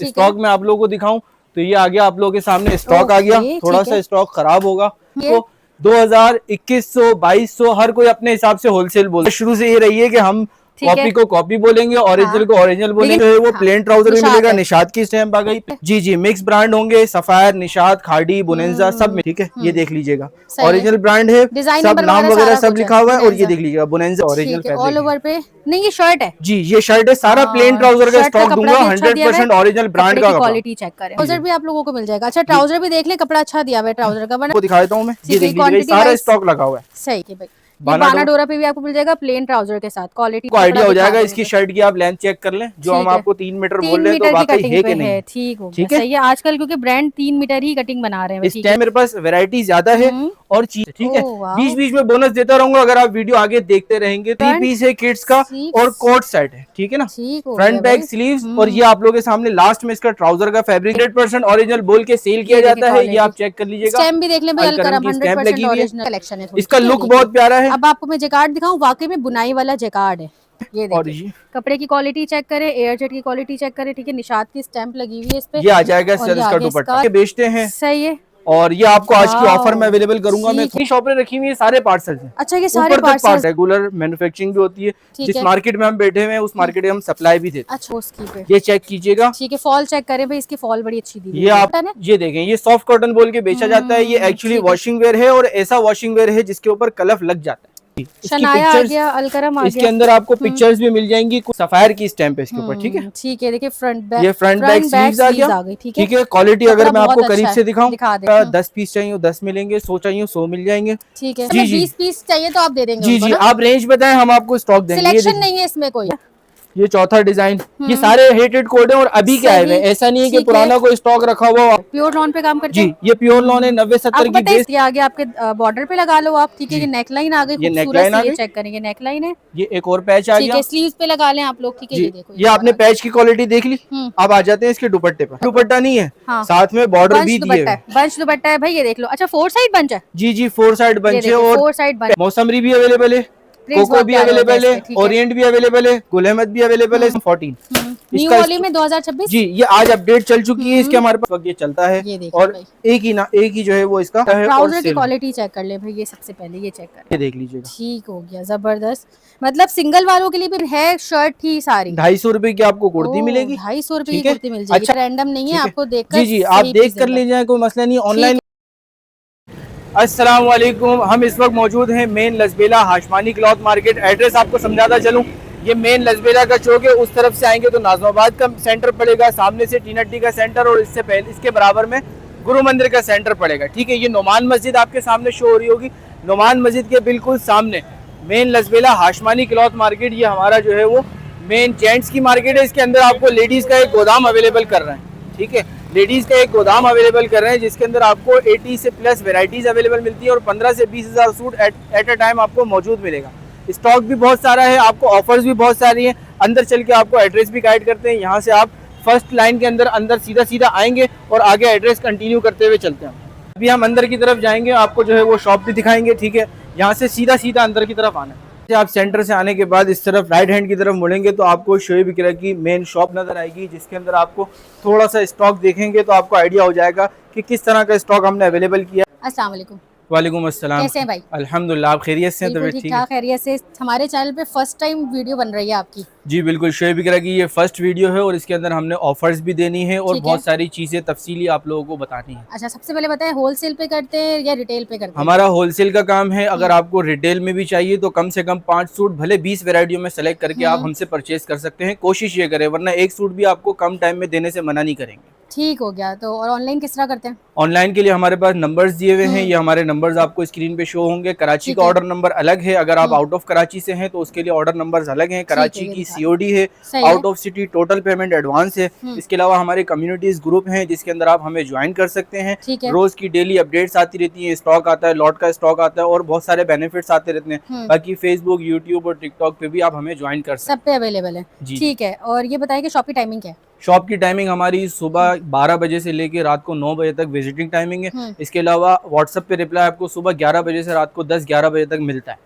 Stock में आप लोगों को दिखाऊं तो ये आ गया आप लोगों के सामने, स्टॉक आ गया। थोड़ा सा स्टॉक खराब होगा तो 2000, 2100, 2200 हर कोई अपने हिसाब से होलसेल बोलता है। शुरू से ये रही है कि हम कॉपी को कॉपी बोलेंगे, ओरिजिनल को ओरिजिनल बोलेंगे। वो प्लेन ट्राउजर भी मिलेगा, निशात की स्टैंप आ गई। जी जी, मिक्स ब्रांड होंगे, सफायर, निशात, खाड़ी, बोनेंजा सब में, ठीक है। ये देख लीजिएगा, ओरिजिनल ब्रांड है, सब नाम वगैरह सब लिखा हुआ है। और ये देख लीजिएगा bonanza original fabric all over पे। नहीं ये शर्ट है जी, ये शर्ट है, सारा प्लेन ट्राउजर का स्टॉक दूंगा, 100% ओरिजिनल ब्रांड का। क्वालिटी चेक करें, ट्राउजर भी आप लोगों को मिल जाएगा। अच्छा ट्राउजर भी देख ले, कपड़ा अच्छा दिया हुआ है ट्राउजर का। बना दिखा देता हूँ मैं, ये देख लीजिए सारा स्टॉक लगा हुआ है। सही है भाई, बाना डोरा पे भी आपको मिल जाएगा प्लेन ट्राउजर के साथ। क्वालिटी को आइडिया हो जाएगा। इसकी शर्ट की आप लेंथ चेक कर लें, जो हम आपको 3 मीटर बोल रहे हैं तो वाकई है कि नहीं। ठीक हो गया, सही है। आजकल क्योंकि ब्रांड 3 मीटर ही कटिंग बना रहे हैं। इस टाइम मेरे पास वैरायटी ज्यादा है और चीज, ठीक है। बीच बीच में बोनस देता रहूंगा, अगर आप वीडियो आगे देखते रहेंगे। 3 पीस है किड्स का और कोट सेट है, ठीक है ना। फ्रंट बैक स्लीव्स, और ये आप लोगों के सामने लास्ट में इसका ट्राउजर का फैब्रिक 100% ओरिजिनल बोल के सेल किया जाता है। ये आप चेक कर लीजिएगा, स्टैम्प भी देख लें भाई, अलकरम 100% ओरिजिनल कलेक्शन है। इसका लुक बहुत प्यारा है। अब आपको मैं जैकार्ड दिखाऊं, वाकई में बुनाई वाला जैकार्ड है। ये देखिए, कपड़े की क्वालिटी चेक करें, एयरजेट की क्वालिटी चेक करें, ठीक है। निशात की स्टैंप लगी हुई है इस पे। ये आ जाएगा इसका दुपट्टा बेचते हैं, सही है। और ये आपको आज की ऑफर में अवेलेबल करूंगा मैं। थोड़ी शॉपें रखी हुई है, सारे पार्सल्स हैं। अच्छा, ये सारे पार्सल रेगुलर मैन्युफैक्चरिंग भी होती है। जिस मार्केट में हम बैठे हुए हैं उस मार्केट में हम सप्लाई भी देते हैं। अच्छा, उसकी पे ये चेक कीजिएगा, ठीक है। फॉल चेक करें भाई, इसकी फॉल बड़ी अच्छी दी है। ये आप ये देखें, ये सॉफ्ट कॉटन बोल के बेचा जाता है। ये एक्चुअली वॉशिंग वेयर है, और ऐसा वॉशिंग वेयर है जिसके ऊपर कलफ लग जाता है। शनाया आ गया, अलकरम आ गया। इसके अंदर आपको पिक्चर्स भी मिल जाएंगी, सफायर की स्टैम्प है इसके ऊपर, ठीक है। ठीक है, देखिए फ्रंट बैक, ये फ्रंट बैक स्लीव्स आ गया, ठीक है। क्वालिटी अगर मैं आपको करीब से दिखाऊं, 10 पीस चाहिए 10 मिलेंगे, 100 चाहिए 100 मिल जाएंगे, ठीक है। 20 पीस चाहिए तो आप दे देंगे। जी जी, आप रेंज बताएं, हम आपको स्टॉक देंगे। सिलेक्शन नहीं है इसमें कोई। ये चौथा डिजाइन, ये सारे हेटेड कोड है और अभी क्या है, ऐसा नहीं है कि पुराना कोई स्टॉक रखा हुआ। प्योर लॉन पे काम करते हैं जी, ये प्योर लॉन है 90-70 की बेस। ये आगे आपके बॉर्डर पे लगा लो आप, ठीक है। ये नेक लाइन आ गई, ये नेक लाइन आ गई, चेक करेंगे, नेक लाइन है। ये एक और पैच आ गया, स्लीव्स पे लगा लें आप लोग, ठीक है। ये देखो, ये आपने पैच की क्वालिटी देख ली। अब आ जाते हैं इसके दुपट्टे पर। दुपट्टा नहीं है, साथ में बॉर्डर भी दिए है, बंच दुपट्टा है भाई। ये देख लो, अच्छा 4 साइड बंच है। जी जी, 4 साइड बंच है, और 4 साइड बंच। मौसमरी भी अवेलेबल है, कोको भी अवेलेबल है, ओरिएंट भी अवेलेबल है, गुल अहमद भी अवेलेबल है। 14 न्यू वॉल्यूम में 2026 जी, ये आज अपडेट चल चुकी है इसके हमारे पास, ये चलता है। और एक ही जो है वो इसका ट्राउजर की क्वालिटी चेक कर ले भाई, ये सबसे पहले ये चेक कर, ये देख लीजिएगा। ठीक हो गया, जबरदस्त। मतलब सिंगल वालों के लिए भी है शर्ट ही सारी। 250 रुपए की आपको कुर्ती मिलेगी, 250 रुपए की कुर्ती मिल जाएगी। अच्छा, रैंडम नहीं है, आपको देखकर जी जी आप देख कर लीजिए, कोई मसला नहीं। ऑनलाइन। अस्सलाम वालेकुम, हम इस वक्त मौजूद हैं मेन लजबेला हाशमानी क्लॉथ मार्केट। एड्रेस आपको समझाता चलूं, ये मेन लजबेला का चौक है। उस तरफ से आएंगे तो नाज़माबाद का सेंटर पड़ेगा, सामने से टी का सेंटर, और इससे पहले इसके बराबर में गुरु मंदिर का सेंटर पड़ेगा, ठीक है। ये नोमान मस्जिद आपके सामने शो हो रही होगी, नोमान मस्जिद के बिल्कुल सामने मेन लजबेला हाशमानी क्लॉथ मार्केट। ये हमारा जो है वो मेन जेंट्स की मार्केट है। इसके अंदर आपको लेडीज का एक गोदाम अवेलेबल कर रहे हैं, ठीक है। लेडीज का एक गोदाम अवेलेबल कर रहे हैं, जिसके अंदर आपको 80 से प्लस वेराइटीज अवेलेबल मिलती है, और 15 से 20 हज़ार सूट एट अ टाइम आपको मौजूद मिलेगा। स्टॉक भी बहुत सारा है, आपको ऑफर्स भी बहुत सारी हैं। अंदर चल के आपको एड्रेस भी गाइड करते हैं। यहाँ से आप फर्स्ट लाइन के अंदर सीधा आएंगे और आगे एड्रेस कंटिन्यू करते हुए चलते हैं। अभी हम अंदर की तरफ जाएंगे, आपको जो है वो शॉप भी दिखाएंगे, ठीक है। यहाँ से सीधा अंदर की तरफ आना है। आप सेंटर से आने के बाद इस तरफ राइट हैंड की तरफ मुड़ेंगे तो आपको शोएब इकरा की मेन शॉप नजर आएगी, जिसके अंदर आपको थोड़ा सा स्टॉक देखेंगे तो आपको आइडिया हो जाएगा कि किस तरह का स्टॉक हमने अवेलेबल किया। अस्सलाम वालेकुम। वालेकुम अस्सलाम, कैसे हैं भाई? अल्हम्दुलिल्लाह, आप खैरियत से? तो ठीक ठाक, खैरियत से। हमारे चैनल पे फर्स्ट टाइम वीडियो बन रही है आपकी? जी बिल्कुल, शोएब इकरा की ये फर्स्ट वीडियो है, और इसके अंदर हमने ऑफर्स भी देनी है और बहुत सारी चीजें तफसीली आप लोगों को बतानी है। अच्छा, सबसे पहले बताएं, होलसेल पे करते हैं या रिटेल पे करते हैं? हमारा होलसेल का काम है। अगर आपको रिटेल में भी चाहिए तो कम से कम 5 सूट भले 20 वेराइटियों में सेलेक्ट करके आप हमसे परचेज कर सकते हैं। कोशिश ये करें, वरना एक सूट भी आपको कम टाइम में देने से मना नहीं करेंगे। ठीक हो गया। तो और ऑनलाइन किस तरह करते हैं? ऑनलाइन के लिए हमारे पास नंबर्स दिए हुए हैं, ये हमारे नंबर्स आपको स्क्रीन पे शो होंगे। कराची का ऑर्डर नंबर अलग है, अगर आप आउट ऑफ कराची से हैं तो उसके लिए ऑर्डर नंबर्स अलग हैं। कराची की COD है, out of city total payment advance है। इसके अलावा हमारे कम्युनिटीज ग्रुप हैं, जिसके अंदर आप हमें ज्वाइन कर सकते हैं। रोज की डेली अपडेट्स आती रहती है, स्टॉक आता है, लॉट का स्टॉक आता है, और बहुत सारे बेनिफिट्स आते रहते हैं। बाकी फेसबुक, यूट्यूब और टिकटॉक पे भी आप हमें ज्वाइन कर सकते हैं, सब पे अवेलेबल है। ठीक है, और ये बताइए कि शॉप की टाइमिंग क्या है? शॉप की टाइमिंग हमारी सुबह 12 बजे से लेके रात को 9 बजे तक विजिटिंग टाइमिंग है। इसके अलावा व्हाट्सएप पे रिप्लाई आपको सुबह 11 बजे से रात को 10-11 बजे तक मिलता है।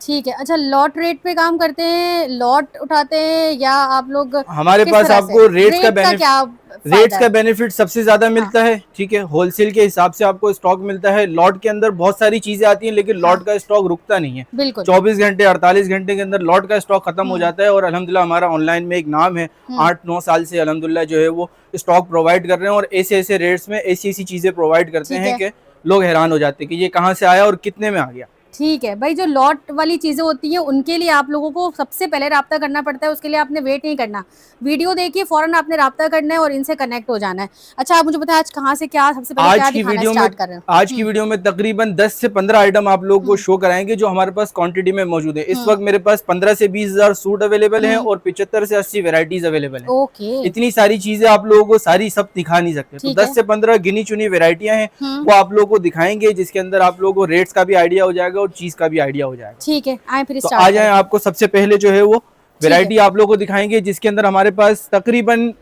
ठीक है। अच्छा, लॉट रेट पे काम करते हैं, लॉट उठाते हैं, या आप लोग हमारे किस पास तरह आपको से? रेट्स का रेट का क्या रेट्स फायदा का है? बेनिफिट सबसे ज्यादा हाँ मिलता है, ठीक है। होलसेल के हिसाब से आपको स्टॉक मिलता है। लॉट के अंदर बहुत सारी चीजें आती हैं, लेकिन हाँ, लॉट का स्टॉक रुकता नहीं है। बिल्कुल। 24 घंटे 48 घंटे के अंदर लॉट का स्टॉक खत्म हो हम्म जाता है। और अल्हम्दुलिल्लाह हमारा ऑनलाइन में एक नाम है, हम्म 8-9 साल से अल्हम्दुलिल्लाह जो है वो स्टॉक प्रोवाइड कर रहे हैं। और ऐसे ऐसे रेट्स में ऐसी ऐसी चीजें प्रोवाइड करते ठीक हैं है। कि लोग हैरान हो जाते हैं कि ये कहाँ से आया और कितने में आ गया। ठीक है भाई, जो लॉट वाली चीजें होती हैं उनके लिए आप लोगों को सबसे पहले राब्ता करना पड़ता है। उसके लिए आपने वेट नहीं करना, वीडियो देखिए फौरन आपने राब्ता करना है और इनसे कनेक्ट हो जाना है। अच्छा, आप मुझे बताएं आज कहाँ से क्या सबसे पहले क्या दिखाना स्टार्ट कर रहे हैं? आज की वीडियो में तकरीबन 10 से 15 आइटम आप लोगों को शो कराएंगे जो हमारे पास क्वांटिटी में मौजूद है। इस वक्त मेरे पास 15 से 20 हजार सूट अवेलेबल हैं और 75 से 80 वेराइटीज अवेलेबल हैं। ओके, इतनी सारी चीजें आप लोगों को सारी सब दिखा नहीं सकते, तो ठीक 10 है। से 15 गिनी चुनी वेराइटियां हैं वो आप लोगों को दिखाएंगे, जिसके अंदर आप लोगों को रेट्स का भी आइडिया हो जाएगा और चीज का भी आइडिया हो जाएगा। ठीक है, आए फिर तो स्टार्ट आ जाए, आपको सबसे पहले जो है वो वैरायटी आप लोगों को दिखाएंगे, जिसके अंदर हमारे पास तकरीबन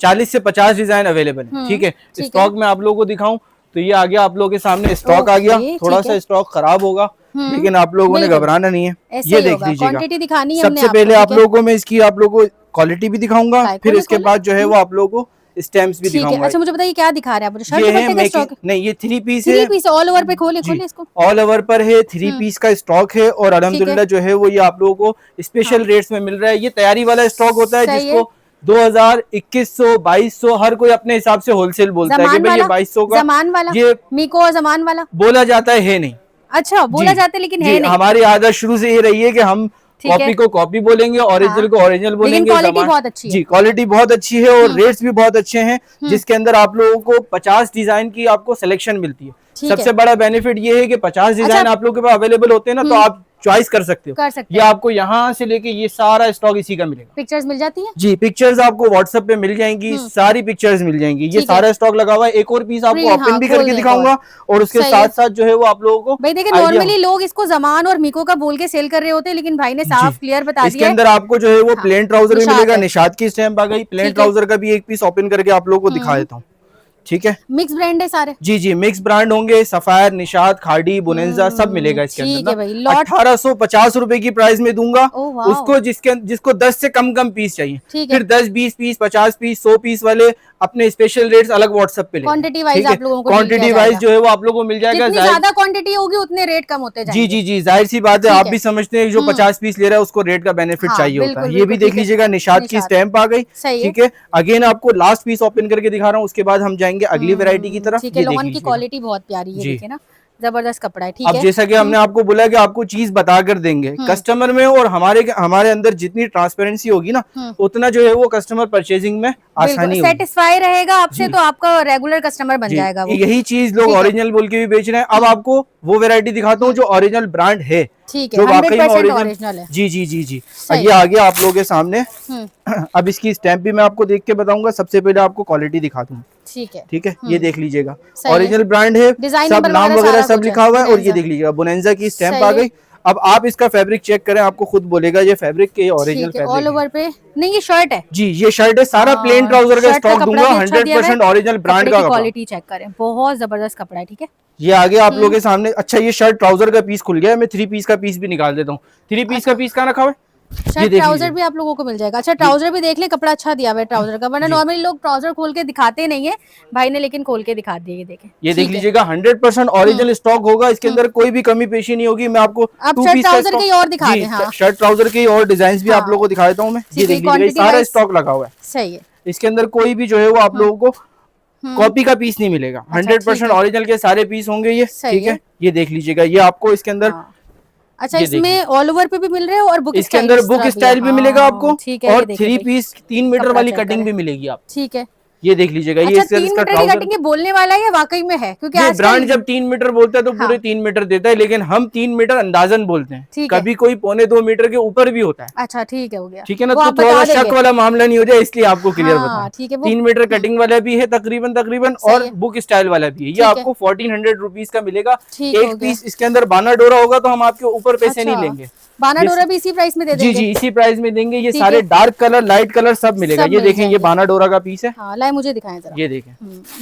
40 से 50 डिजाइन अवेलेबल है, ठीक है। स्टॉक में आप लोगों को दिखाऊं तो ये आ गया आप लोगों के सामने, स्टॉक आ गया। थोड़ा सा स्टॉक खराब होगा, लेकिन आप लोगों ने घबराना नहीं है। ये देख लीजिएगा, क्वांटिटी दिखानी है हमने सबसे पहले आप लोगों को मैं इसकी आप लोगों को क्वालिटी भी दिखाऊंगा, फिर इसके बाद जो है वो आप लोगों को स्टैम्प्स भी दिखाऊंगा। अच्छा, मुझे बताइए क्या दिखा रहे हैं आप? शर्ट ये है दुपट्टे का स्टॉक? नहीं, ये 3 पीस है। 3 पीस ऑल ओवर पे खोले इसको। ऑल ओवर पर है, 3 पीस का स्टॉक है और अल्हम्दुलिल्लाह जो है वो ये आप लोगों को स्पेशल रेट्स में मिल रहा है। ये तैयारी वाला स्टॉक होता है जिसको 2000, 2100, 2200 हर कोई अपने हिसाब से होलसेल बोलता है कि भाई ये 2200 का, जमान वाला, ये मीको और जमान वाला बोला जाता है नहीं। अच्छा, बोला जाता है लेकिन है नहीं। हमारी आदत शुरू से ये रही है कि हम कॉपी को कॉपी बोलेंगे, ओरिजिनल को ओरिजिनल बोलेंगे। क्वालिटी बहुत अच्छी है। जी, क्वालिटी बहुत अच्छी है और रेट्स भी बहुत अच्छे हैं, जिसके अंदर आप लोगों को 50 डिजाइन की आपको सिलेक्शन मिलती है। सबसे बड़ा बेनिफिट ये है कि 50 डिजाइन आप लोगों के पास अवेलेबल होते हैं ना, तो आप चॉइस कर सकते हो। ये आपको यहाँ से लेके ये सारा स्टॉक इसी का मिलेगा। पिक्चर्स मिल जाती है जी, पिक्चर्स आपको व्हाट्सएप पे मिल जाएंगी, सारी पिक्चर्स मिल जाएंगी। ये सारा स्टॉक लगा हुआ है। एक और पीस आपको ओपन भी करके दिखाऊंगा और उसके साथ साथ जो है वो आप लोगों को भाई देखिए, नॉर्मली लोग इसको जमान और मीको का बोल के सेल कर रहे होते हैं, लेकिन भाई ने साफ क्लियर बता दिया। इसके अंदर आपको जो है वो प्लेन ट्राउजर भी मिलेगा, निशात की स्टैंप आ गई। प्लेन ट्राउजर का भी एक पीस ओपन करके आप लोगों को दिखा देता हूँ, ठीक है। मिक्स ब्रांड है सारे? जी जी, मिक्स ब्रांड होंगे। सफायर, निशात, खाड़ी, बोनेंजा सब मिलेगा इसके अंदर। 1850 रुपए की प्राइस में दूंगा उसको जिसको 10 से कम पीस चाहिए। फिर 10, 20 पीस, 50 पीस, 100 पीस वाले अपने स्पेशल रेट्स अलग व्हाट्सएप पे क्वांटिटी वाइज आप लोगों को क्वांटिटी वाइज जो है वो आप लोगों को मिल जाएगा। जितनी ज्यादा क्वांटिटी होगी उतने रेट कम होते जाएंगे। जी जी जी, जाहिर सी बात है, आप भी समझते हैं जो 50 पीस ले रहा है उसको रेट का बेनिफिट चाहिए होता है। ये भी देख लीजिएगा, निशात की स्टैंप आ गई, ठीक है। अगेन आपको लास्ट पीस ओपन करके दिखा रहा हूँ, उसके बाद हम जाएंगे अगली वैरायटी की तरफ। ठीक है, लॉन की क्वालिटी बहुत प्यारी है, देखिए ना, जबरदस्त कपड़ा है, ठीक है। अब जैसा कि हमने आपको बोला कि आपको चीज बता कर देंगे कस्टमर में, और हमारे अंदर जितनी ट्रांसपेरेंसी होगी ना, उतना जो है वो कस्टमर परचेजिंग में आसानी होगी। सेटिस्फाई रहेगा आपसे तो आपका रेगुलर कस्टमर बन जाएगा वो। यही चीज लोग ओरिजिनल बोल के भी बेच रहे हैं। अब आपको वो वैरायटी दिखाता हूँ जो ओरिजिनल ब्रांड है, ठीक है, जो वाकई में 100% ओरिजिनल है। जी जी जी जी, ये आ गया आप लोगों के सामने। अब इसकी स्टैंप भी मैं आपको देख के बताऊंगा। सबसे पहले आपको क्वालिटी दिखा दूं, ठीक है। ये देख लीजिएगा, ओरिजिनल ब्रांड है, सब नाम वगैरह सब लिखा हुआ है। और ये देख लीजिएगा, बोनेंजा की स्टैंप आ गई। अब आप इसका फैब्रिक चेक करें, आपको खुद बोलेगा ये फैब्रिक के ओरिजिनल फैब्रिक ऑल ओवर पे नहीं, ये शर्ट है जी, ये शर्ट है। सारा प्लेन ट्राउजर का स्टॉक दूंगा, 100% ओरिजिनल ब्रांड का। क्वालिटी चेक करें, बहुत जबरदस्त कपड़ा है, ठीक है। ये आगे आप लोगों के सामने। अच्छा, ये शर्ट ट्राउजर का पीस खुल गया, मैं 3 पीस का पीस भी निकाल देता हूँ। 3 पीस का पीस कहाँ रखा हुआ है? शर्ट ट्राउजर भी आप लोगों को मिल जाएगा। अच्छा, ट्राउजर भी देख ले, कपड़ा अच्छा दिया हुआ है ट्राउजर का, वरना नॉर्मली लोग ट्राउजर खोल के दिखाते नहीं है, भाई ने लेकिन खोल के दिखा दिए। ये देखें, ये देख लीजिएगा, 100% ओरिजिनल स्टॉक होगा। इसके अंदर कोई भी कमी पेशी नहीं होगी। मैं आपको शर्ट ट्राउजर के और दिखा दें, शर्ट ट्राउजर के और डिजाइन भी आप लोगों को दिखा देता हूँ मैं। ये देख लीजिएगा, सारा स्टॉक लगा हुआ है, सही है। इसके अंदर कोई भी जो है वो आप लोगों को कॉपी का पीस नहीं मिलेगा। 100% ओरिजिनल के सारे पीस होंगे ये, ठीक है। ये देख लीजिएगा, ये आपको इसके अंदर अच्छा, इसमें ऑल ओवर पे भी मिल रहे हैं और बुक इसके अंदर बुक स्टाइल भी मिलेगा आपको, और 3 पीस 3 मीटर वाली कटिंग भी मिलेगी आप, ठीक है। ये देख लीजिएगा। अच्छा, ये 3 मीटर की कटिंग है, बोलने वाला है वाकई में है, क्योंकि आज ब्रांड जब 3 मीटर बोलता है तो पूरे 3 मीटर देता है, लेकिन हम 3 मीटर अंदाजन बोलते हैं, कभी कोई 1.25-2 मीटर के ऊपर भी होता है। अच्छा, ठीक है, हो गया, ठीक है ना। तो थोड़ा शक वाला मामला नहीं हो जाए, इसलिए आपको क्लियर बता। 3 मीटर कटिंग वाला भी है तकरीबन और बुक स्टाइल वाला भी है। ये आपको 1400 रुपीज का मिलेगा एक पीस। इसके अंदर बाना डोरा होगा तो हम आपके ऊपर पैसे नहीं लेंगे। बाना डोरा भी इसी प्राइस में दे देंगे? जी जी, इसी प्राइस में देंगे। ये सारे डार्क कलर, लाइट कलर सब मिलेगा। ये देखें, ये बाना डोरा का पीस है। हाँ, लाए मुझे दिखाएं जरा। ये देखें,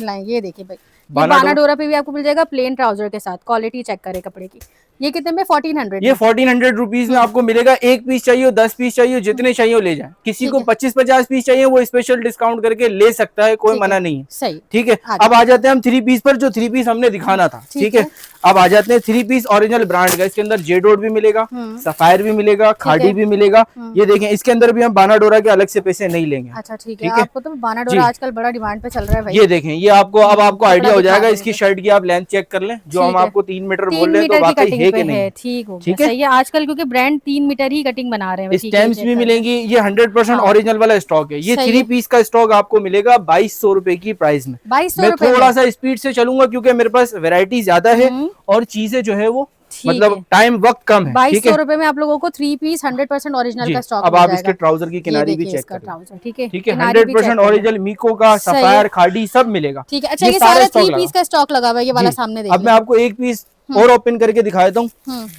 लाए, ये देखिए भाई, बाना डोरा पे भी आपको मिल जाएगा प्लेन ट्राउजर के साथ। क्वालिटी चेक करें कपड़े की, ये कितने में? 1400। ये 1400 रुपीज में आपको मिलेगा। एक पीस चाहिए, 10 पीस चाहिए, जितने चाहिए वो ले जाए। किसी को 25-50 पीस चाहिए वो स्पेशल डिस्काउंट करके ले सकता है, कोई मना नहीं है। सही, ठीक है। अब आ जाते हैं हम 3 पीस पर, जो 3 पीस हमने दिखाना था। ठीक है, अब आ जाते हैं 3 पीस ओरिजिनल ब्रांड का। इसके अंदर जेडोड भी मिलेगा, सफायर भी मिलेगा, खाड़ी भी मिलेगा। ये देखें, इसके अंदर भी हम बानाडोरा के अलग से पैसे नहीं लेंगे। अच्छा ठीक है। आपको तो बानाडोरा आजकल बड़ा डिमांड पे चल रहा है भाई। ये देखें, ये आपको अब आपको आइडिया हो जाएगा। इसकी शर्ट की आप लेंथ चेक कर लें, जो हम आपको 3 मीटर बोल रहे हैं तो वाकई है कि नहीं। ठीक हो गया, सही है। आजकल क्योंकि ब्रांड 3 मीटर ही कटिंग बना रहे हैं। स्टैम्प्स भी मिलेंगी। ये 100% ओरिजिनल वाला स्टॉक है। ये 3 पीस का स्टॉक आपको मिलेगा 2200 रुपए की प्राइस में। 2200 मैं थोड़ा सा स्पीड से चलूंगा क्योंकि मेरे पास वैरायटी ज्यादा है और चीजें जो है वो मतलब टाइम वक्त कम है। 2200 रुपए में आप लोगों को 3 पीस 100% ओरिजिनल का स्टॉक। अब आप इसके ट्राउजर की किनारी भी चेक करें। ठीक है, ठीक है, 100% ओरिजिनल मीको का, सफायर, खाड़ी सब मिलेगा। ठीक है। अच्छा, ये सारा 3 पीस का स्टॉक लगा हुआ है। ये वाला सामने देखिए। अब मैं आपको एक पीस और ओपन करके दिखा देता हूँ,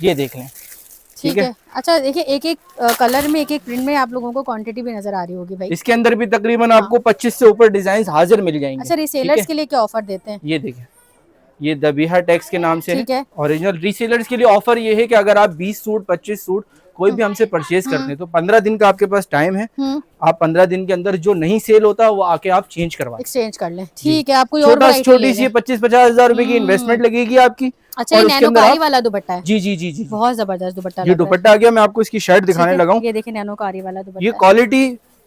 ये देख लें। ठीक है। अच्छा देखिए, एक एक कलर में, एक एक प्रिंट में आप लोगों को क्वांटिटी भी नजर आ रही होगी भाई। इसके अंदर भी तकरीबन आपको 25 से ऊपर डिजाइन हाजिर मिल जाएंगे। अच्छा, रीसेलर्स के लिए क्या ऑफर देते हैं? ये देखिए, ये दबीहा टैक्स के नाम से है। ओरिजिनल। रीसेलर्स के लिए ऑफर ये है कि अगर आप 20 सूट 25 सूट कोई भी हमसे परचेज करते हैं तो 15 दिन का आपके पास टाइम है। आप 15 दिन के अंदर जो नहीं सेल होता वो आके आप चेंज करवा, एक्सचेंज कर लें। ठीक है। आपको छोटी सी 25-50 हजार रुपए की इन्वेस्टमेंट लगेगी आपकी। अच्छा, ये नैनोकारी वाला दुपट्टा है। जी जी जी जी, बहुत जबरदस्त दुपट्टा। ये दुपट्टा आ गया। मैं आपको इसकी शर्ट दिखाने लगा हूँ। ये देखिए, नैनोकारी वाला दुपट्टा। ये क्वालिटी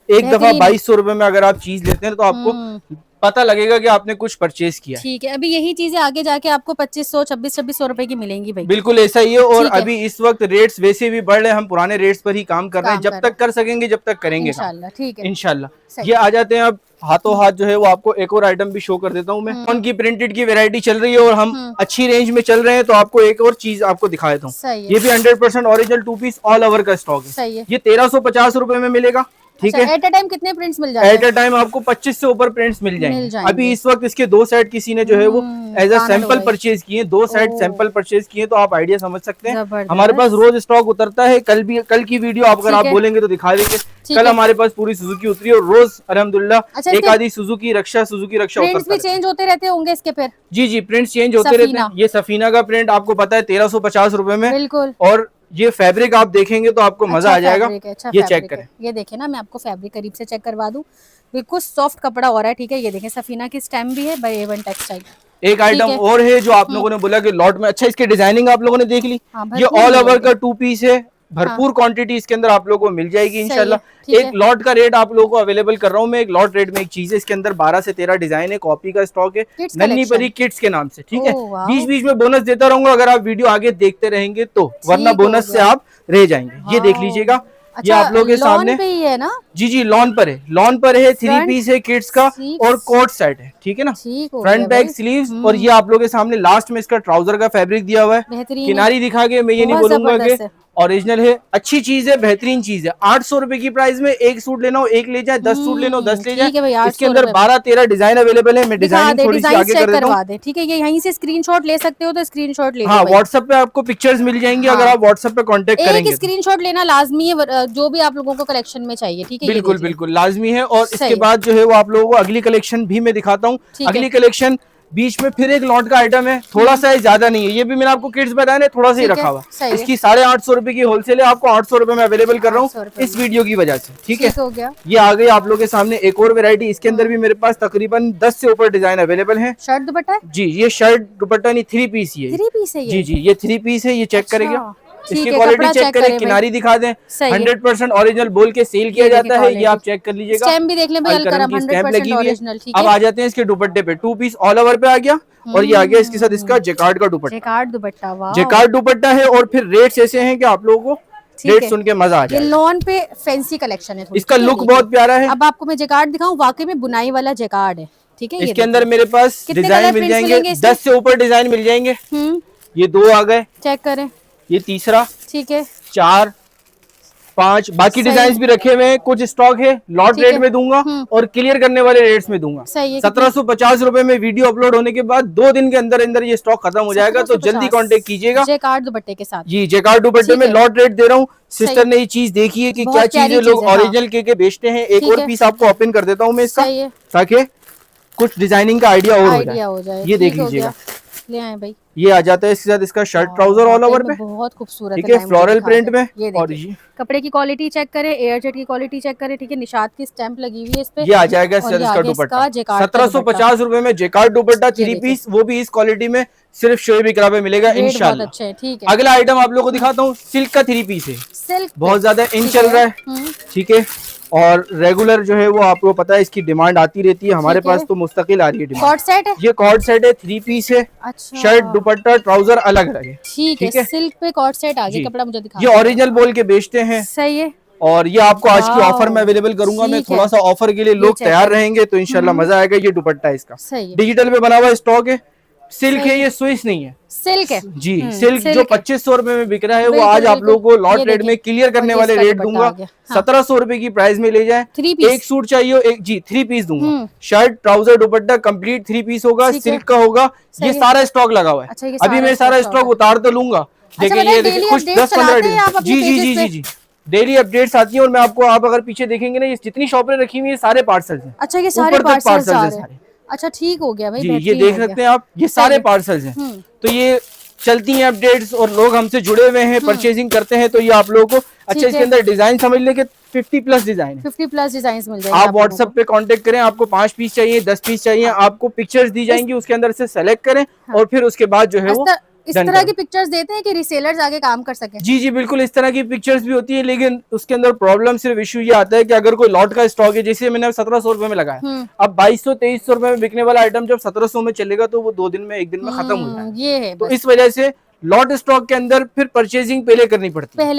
एक दफा 2200 रुपए में अगर आप चीज लेते हैं तो आपको पता लगेगा कि आपने कुछ परचेज किया। ठीक है। अभी यही चीजें आगे जाके आपको 2500, 2600 रुपए की मिलेंगी भाई। बिल्कुल ऐसा ही है। और अभी इस वक्त रेट्स वैसे भी बढ़ रहे हैं, हम पुराने रेट्स पर ही काम कर रहे हैं। जब तक कर सकेंगे जब तक करेंगे इंशाल्लाह। ठीक है, इंशाल्लाह। ये आ जाते हैं अब हाथों हाथ जो है वो आपको एक और आइटम भी शो कर देता हूँ मैं। उनकी प्रिंटेड की वैरायटी चल रही है और हम अच्छी रेंज में चल रहे हैं तो आपको एक और चीज आपको दिखा देता हूँ। ये भी 100% ओरिजिनल 2 पीस ऑल ओवर का स्टॉक है। ये 1350 रुपए में मिलेगा। ठीक है। एट अ टाइम कितने प्रिंट्स मिल जाते हैं? एट अ टाइम आपको 25 से ऊपर प्रिंट्स मिल जाएंगे। अभी इस वक्त इसके 2 सेट किसी ने जो है वो एज अ सैंपल परचेज किए, 2 सेट सैंपल परचेज किए, तो आप आइडिया समझ सकते हैं। हमारे पास रोज स्टॉक उतरता है। कल की वीडियो अगर आप बोलेंगे तो दिखा देंगे। कल हमारे पास पूरी सुजुकी उतरी और रोज अल्हम्दुलिल्लाह एक आधी सुजुकी रक्षा उतरता है। चेंज होते रहते होंगे इसके फिर? जी जी, प्रिंट्स चेंज होते रहते हैं। ये सफीना का प्रिंट आपको पता है 1350 रुपए में। बिल्कुल। और ये फैब्रिक आप देखेंगे तो आपको मजा आ जाएगा। ये चेक करें। ये देखें ना, मैं आपको फैब्रिक करीब से चेक करवा दूं। बिल्कुल सॉफ्ट कपड़ा हो रहा है। ठीक है, ये देखें, सफीना की स्टैम्प भी है बाय A1 टेक्सटाइल। एक आइटम और है जो आप लोगों ने बोला कि लॉट में। अच्छा, इसकी डिजाइनिंग आप लोगों ने देख ली। ये ऑल ओवर का 2 पीस है। भरपूर क्वांटिटी इसके अंदर आप लोगों को मिल जाएगी इंशाल्लाह। एक लॉट का रेट आप लोगों को अवेलेबल कर रहा हूँ मैं। एक लॉट रेट में एक चीज है, इसके अंदर 12 से 13 डिजाइन है। कॉपी का स्टॉक है, नन्ही परी किड्स के नाम से। ठीक है, बीच बीच में बोनस देता रहूंगा अगर आप वीडियो आगे देखते रहेंगे तो, वरना बोनस से आप रह जाएंगे। ये देख लीजिएगा। ये आप लोगों के सामने पे ही है ना? जी जी, लॉन पर है। लॉन पर है, 3 पीस है किड्स का और कोट सेट है। ठीक है ना, फ्रंट बैक स्लीव्स। और ये आप लोगों के सामने लास्ट में इसका ट्राउजर का फैब्रिक दिया हुआ है। किनारी दिखा के मैं ये नहीं बोलूंगा कि ओरिजिनल है। अच्छी चीज है, बेहतरीन चीज है। 800 रुपए की प्राइस में एक सूट लेना हो एक ले जाए, 10 सूट लेना हो 10 ले जाए। इसके अंदर 12-13 डिजाइन अवेलेबल है। मैं डिजाइन थोड़ी सी आगे कर देता हूं। ठीक है, ये यहीं से स्क्रीनशॉट ले सकते हो तो स्क्रीनशॉट ले लो। हाँ, व्हाट्सएप पे आपको पिक्चर्स मिल जाएंगी अगर आप व्हाट्सएप पे कांटेक्ट करेंगे। एक स्क्रीनशॉट लेना लाजमी है, जो भी आप लोगों को कलेक्शन में चाहिए। ठीक है, बिल्कुल बिल्कुल लाजमी है। और इसके बाद जो है वो आप लोगों को अगली कलेक्शन भी मैं दिखाता हूँ। अगली कलेक्शन बीच में फिर एक लॉट का आइटम है, थोड़ा सा ज्यादा नहीं है। ये भी मैंने आपको किड्स बताया ना, थोड़ा सा ही रखा हुआ। इसकी 850 रुपए की होलसेल है, आपको 800 रुपए में अवेलेबल कर रहा हूँ इस वीडियो की वजह से। ठीक है, हो गया। ये आ गई आप लोगों के सामने एक और वैरायटी। इसके अंदर भी मेरे पास तकरीबन 10 से ऊपर डिजाइन अवेलेबल है। शर्ट दुपट्टा जी, ये शर्ट दुपट्टा नहीं, 3 पीस है। 3 पीस है जी जी, ये 3 पीस है। ये चेक करेगा, इसकी क्वालिटी चेक करें, किनारी दिखा दें। 100% ओरिजिनल बोल के सेल किया जाता है। ये आप चेक कर लीजिएगा। स्टैम्प भी देख लें भाई, अलकरम 100% ओरिजिनल। ठीक है, अब आ जाते हैं इसके दुपट्टे पे। 2 पीस ऑल ओवर पे आ गया और ये आ गया इसके साथ इसका जेकार्ड का दुपट्टा। जेकार्ड दुपट्टा, वाह, जेकार्ड दुपट्टा है। और फिर रेट्स ऐसे हैं कि आप लोगों को रेट सुन के मजा आ जाए। ये लॉन पे फैंसी कलेक्शन है। इसका लुक बहुत प्यारा है। अब आपको मैं जेकार्ड दिखाऊं, वाकई में बुनाई वाला जेकार्ड है। ठीक है, इसके अंदर मेरे पास डिजाइन मिल जाएंगे, 10 से ऊपर डिजाइन मिल जाएंगे। ये 2 आ गए, चेक करें। ये तीसरा, ठीक है, 4 5 बाकी डिजाइन भी रखे हुए हैं। कुछ स्टॉक है, लॉट रेट में दूंगा और क्लियर करने वाले रेट्स में दूंगा। 1750 रुपए में वीडियो अपलोड होने के बाद 2 दिन के अंदर अंदर ये स्टॉक खत्म हो जाएगा, तो जल्दी कांटेक्ट कीजिएगा। जेकार्ड दुपट्टे के साथ। जी, जेकार्ड दुपट्टे में लॉट रेट दे रहा हूँ। सिस्टर ने ये चीज देखी है कि क्या चीजें लोग ओरिजिनल के बेचते हैं। एक और पीस आपको ओपन कर देता हूँ मैं इसका, ताकि कुछ डिजाइनिंग का आइडिया और हो जाए। ये देख लीजिएगा, ले आए भाई। ये आ जाता है इसके साथ इसका शर्ट ट्राउजर ऑल ओवर पे, बहुत खूबसूरत ठीक है, फ्लोरल प्रिंट में। ये और देखिए कपड़े की क्वालिटी चेक करें, एयरजेट की क्वालिटी चेक करें, ठीक है, निशात की स्टैंप लगी हुई है इस पे। ये आ जाएगा इसके साथ इसका दुपट्टा 1750 रुपए में जेकार्ड दुपट्टा 3 पीस, वो भी इस क्वालिटी में सिर्फ शोएब इकरा पे मिलेगा इंशाल्लाह। बहुत अच्छे, ठीक है। अगला आइटम आप लोगों को दिखाता हूँ, सिल्क का 3 पीस है, सिल्क बहुत ज्यादा इन चल रहा है, ठीक है, और रेगुलर जो है वो आपको पता है इसकी डिमांड आती रहती है, हमारे पास तो मुस्तकिल आ रही है डिमांड। कॉर्ड सेट है, ये कॉर्ड सेट है, 3 पीस है, अच्छा, शर्ट दुपट्टा ट्राउजर अलग अलग है, ठीक है। सिल्क पे कॉर्ड सेट आ गया, कपड़ा मुझे दिखा, ये ओरिजिनल बोल के बेचते हैं, सही है। और ये आपको आज की ऑफर में अवेलेबल करूंगा मैं, थोड़ा सा ऑफर के लिए लोग तैयार रहेंगे तो इंशाल्लाह मजा आएगा। ये दुपट्टा इसका डिजिटल पे बना हुआ स्टॉक है, सिल्क है, ये स्विस नहीं है, सिल्क है जी। सिल्क जो 2500 रुपए में बिक रहा है वो आज आप लोगों को लॉट रेट में क्लियर करने वाले रेट दूंगा, 1700 रुपए की प्राइस में ले जाए। एक सूट चाहिए, एक जी 3 पीस दूंगा, शर्ट ट्राउजर दुपट्टा कंप्लीट 3 पीस होगा, सिल्क का होगा, ये सारा स्टॉक लगा हुआ है। अभी मैं सारा स्टॉक उतार तो लूंगा, देखिए ये देखिए कुछ 10-15 दिन, जी जी जी जी जी डेली अपडेट्स आती है। और मैं आपको, आप अगर पीछे देखेंगे ना, ये जितनी शॉपें रखी हुई है सारे पार्सल्स हैं। अच्छा, ये सारे पार्सल्स हैं सारे, अच्छा ठीक हो गया भाई, जी ये देख सकते हैं आप, ये सारे पार्सल्स हैं। तो ये चलती हैं अपडेट्स और लोग हमसे जुड़े हुए हैं, परचेजिंग करते हैं, तो ये आप लोगों को अच्छा इसके अंदर डिजाइन समझ ले कि 50 प्लस डिजाइन है, 50 प्लस डिजाइन मिल जाएंगे। आप व्हाट्सएप पे कांटेक्ट करें, आपको 5 पीस चाहिए, 10 पीस चाहिए, आपको पिक्चर्स दी जाएंगी, उसके अंदर से सेलेक्ट करें और फिर उसके बाद जो है वो इस तरह की पिक्चर्स देते हैं कि रीसेलर्स आगे काम कर सकें। जी जी बिल्कुल, इस तरह की पिक्चर्स भी होती है, लेकिन उसके अंदर प्रॉब्लम सिर्फ इशू ये आता है कि अगर कोई लॉट का स्टॉक है, जैसे मैंने 1700 रुपए में लगाया, अब 2200-2300 रुपए में बिकने वाला आइटम जब 1700 में चलेगा तो वो 2 दिन में 1 दिन में खत्म हो जाएगा। ये है तो इस वजह से लॉट स्टॉक के अंदर फिर परचेजिंग पहले करनी पड़ती है,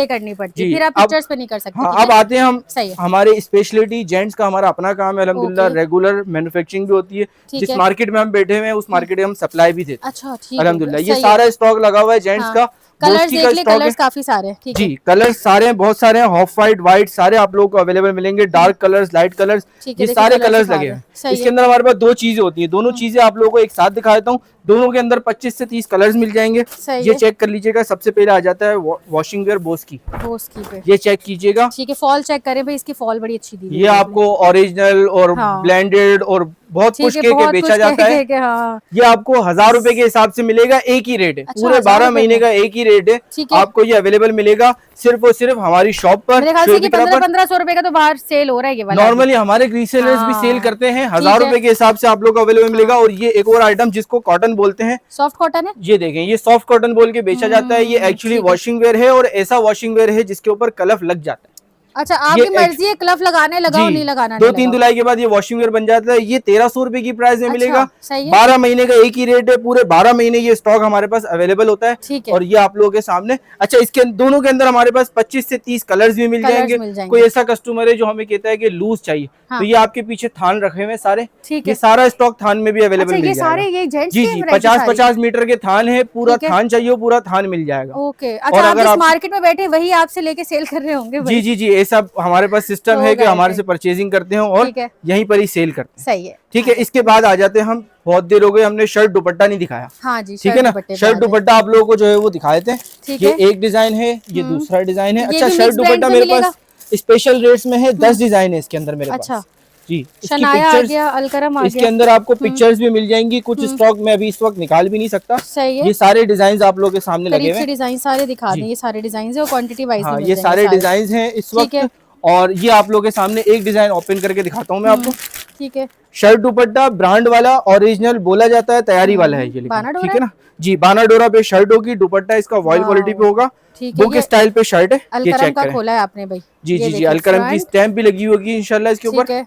फिर आप पिक्चर्स पे नहीं कर सकते। हाँ, अब आते हैं हम, हमारे स्पेशलिटी जेंट्स का हमारा अपना काम है अल्हम्दुलिल्लाह, रेगुलर मैन्युफैक्चरिंग भी होती है, जिस मार्केट में हम बैठे हुए हैं उस मार्केट में हम सप्लाई भी देते हैं। अच्छा, अल्हम्दुलिल्लाह ये सारा स्टॉक लगा हुआ है जेंट्स का, कलर्स देख ले, कलर्स काफी सारे, ठीक है जी, कलर्स सारे हैं, बहुत सारे हैं, ऑफ वाइट वाइट सारे आप लोगों को अवेलेबल मिलेंगे, डार्क कलर्स लाइट कलर्स, ये सारे कलर्स लगे हैं। इसके अंदर हमारे पास 2 चीजें होती है, दोनों चीजें आप लोगों को एक साथ दिखा देता हूँ, दोनों के अंदर 25 से 30 कलर्स मिल जाएंगे। ये चेक कर लीजिएगा, सबसे पहले आ जाता है वॉशिंग वेयर बोस की पे ये चेक कीजिएगा, ठीक है, फॉल चेक करें भाई, इसकी फॉल बड़ी अच्छी दी है, ये आपको ओरिजिनल और ब्लेंडेड और बहुत कुछ के बेचा जाता है। ये आपको 1000 रुपए के हिसाब से मिलेगा, एक ही रेट है, पूरे 12 महीने का एक ही रेट है, आपको ये अवेलेबल मिलेगा सिर्फ और सिर्फ हमारी शॉप पर। 1500 रुपए का तो बाहर सेल हो रहा है ये वाला, नॉर्मली हमारे रीसेलर्स भी सेल करते हैं, 1000 रुपए के हिसाब से आप लोग को अवेलेबल मिलेगा। और ये एक और आइटम जिसको कॉटन बोलते हैं, सॉफ्ट कॉटन है, ये देखें, ये सॉफ्ट कॉटन बोल के बेचा जाता है, ये एक्चुअली वॉशिंग वेयर है और ऐसा वॉशिंग वेयर है जिसके ऊपर कलफ लग जाता है। अच्छा, आपकी मर्जी है क्लफ लगाने लगाओ, नहीं लगाना, 2-3 धुलाई के बाद ये वॉशिंग वेयर बन जाता है। ये 1300 रुपए की प्राइस में मिलेगा, 12 महीने का एक ही रेट है, पूरे 12 महीने ये स्टॉक हमारे पास अवेलेबल होता है। और ये आप लोगों के सामने, अच्छा इसके दोनों के अंदर हमारे पास 25 से 30 कलर्स भी मिल जाएंगे। कोई ऐसा कस्टमर है जो हमें कहता है कि लूज चाहिए, तो ये आपके पीछे थान रखे हुए सारे, ये सारा स्टॉक थान में भी अवेलेबल मिल जाएगा। जी जी 50-50 मीटर के थान है, पूरा थान चाहिए पूरा थान मिल जाएगा। ओके, अच्छा, अगर आप मार्केट में बैठे वही आपसे लेके सेल कर रहे होंगे। जी जी जी, ऐसा हमारे पास सिस्टम है कि हमारे से परचेजिंग करते हैं और यहीं पर ही सेल करते हैं। सही है, ठीक है। इसके बाद आ जाते हैं हम, बहुत देर हो गई हमने शर्ट दुपट्टा नहीं दिखाया, हाँ जी, ठीक है ना, शर्ट दुपट्टा आप लोगों को जो है वो दिखाए थे। ये एक डिजाइन है, ये दूसरा डिजाइन है। अच्छा, शर्ट दुपट्टा मेरे पास स्पेशल रेट्स में है, 10 डिजाइन है इसके अंदर मेरे पास जी। शनाया आ गया, अलकरम आ गया, इसके अंदर आपको पिक्चर्स भी मिल जाएंगी, कुछ स्टॉक में अभी इस वक्त निकाल भी नहीं सकता। सही है, ये सारे डिजाइन आप लोगों के सामने लगे हुए हैं, डिजाइन सारे दिखा दें, ये सारे डिजाइन है और क्वांटिटी वाइज हाँ, ये सारे डिजाइन हैं इस वक्त। और ये आप लोगों के सामने एक डिजाइन ओपन करके दिखाता हूँ मैं आपको, ठीक है। शर्ट दुपट्टा ब्रांड वाला ओरिजिनल बोला जाता है, तैयारी वाला है ये, ठीक है ना जी। बाना डोरा पे शर्ट होगी, दुपट्टा इसका वॉइल क्वालिटी पे होगा, बुक स्टाइल पे शर्ट है, ये चेक करें। खोला है आपने भाई, जी जी जी, अलकरम की स्टैंप भी लगी होगी इंशाल्लाह इसके ऊपर,